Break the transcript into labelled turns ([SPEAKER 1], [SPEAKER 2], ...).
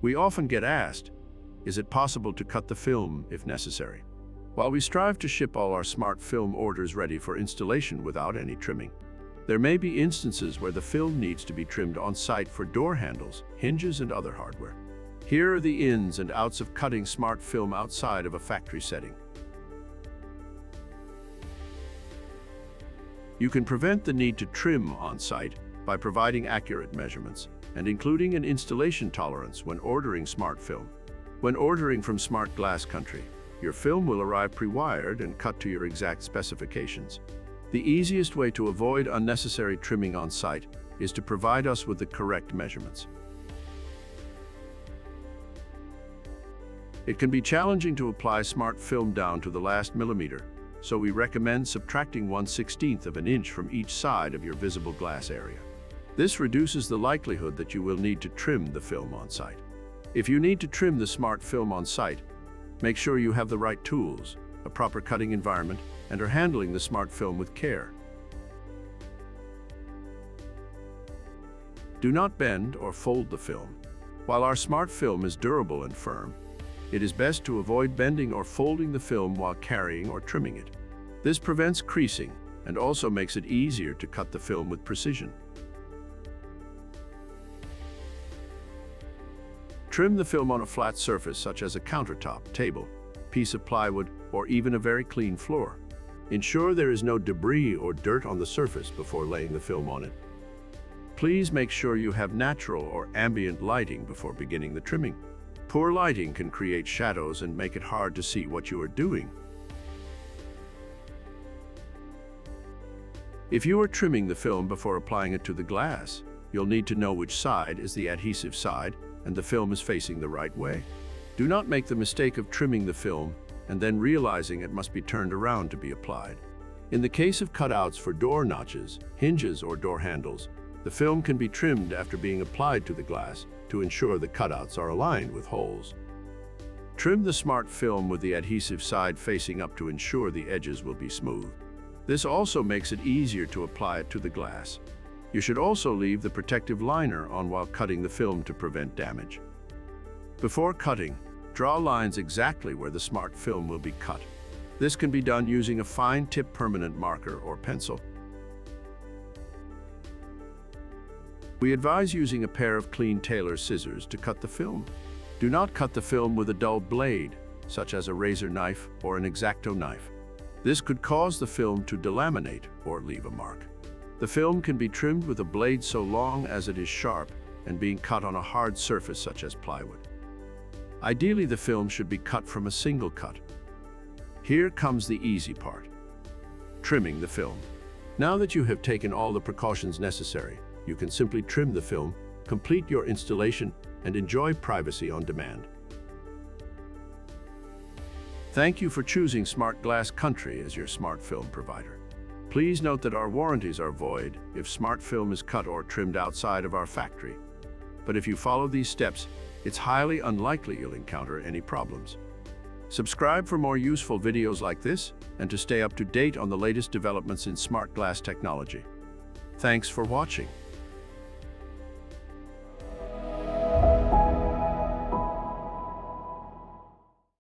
[SPEAKER 1] We often get asked, is it possible to cut the film if necessary? While we strive to ship all our smart film orders ready for installation without any trimming, there may be instances where the film needs to be trimmed on site for door handles, hinges, and other hardware. Here are the ins and outs of cutting smart film outside of a factory setting. You can prevent the need to trim on site by providing accurate measurements and including an installation tolerance when ordering smart film. When ordering from Smart Glass Country, your film will arrive pre-wired and cut to your exact specifications. The easiest way to avoid unnecessary trimming on site is to provide us with the correct measurements. It can be challenging to apply smart film down to the last millimeter, so we recommend subtracting 1/16 of an inch from each side of your visible glass area. This reduces the likelihood that you will need to trim the film on site. If you need to trim the smart film on site, make sure you have the right tools, a proper cutting environment, and are handling the smart film with care. Do not bend or fold the film. While our smart film is durable and firm, it is best to avoid bending or folding the film while carrying or trimming it. This prevents creasing and also makes it easier to cut the film with precision. Trim the film on a flat surface such as a countertop, table, piece of plywood, or even a very clean floor. Ensure there is no debris or dirt on the surface before laying the film on it. Please make sure you have natural or ambient lighting before beginning the trimming. Poor lighting can create shadows and make it hard to see what you are doing. If you are trimming the film before applying it to the glass, you'll need to know which side is the adhesive side and the film is facing the right way. Do not make the mistake of trimming the film and then realizing it must be turned around to be applied. In the case of cutouts for door notches, hinges, or door handles, the film can be trimmed after being applied to the glass to ensure the cutouts are aligned with holes. Trim the smart film with the adhesive side facing up to ensure the edges will be smooth. This also makes it easier to apply it to the glass. You should also leave the protective liner on while cutting the film to prevent damage. Before cutting, draw lines exactly where the smart film will be cut. This can be done using a fine-tip permanent marker or pencil. We advise using a pair of clean tailor scissors to cut the film. Do not cut the film with a dull blade, such as a razor knife or an X-Acto knife. This could cause the film to delaminate or leave a mark. The film can be trimmed with a blade so long as it is sharp and being cut on a hard surface such as plywood. Ideally, the film should be cut from a single cut. Here comes the easy part: trimming the film. Now that you have taken all the precautions necessary, you can simply trim the film, complete your installation, and enjoy privacy on demand. Thank you for choosing Smart Glass Country as your smart film provider. Please note that our warranties are void if smart film is cut or trimmed outside of our factory. But if you follow these steps, it's highly unlikely you'll encounter any problems. Subscribe for more useful videos like this and to stay up to date on the latest developments in smart glass technology. Thanks for watching.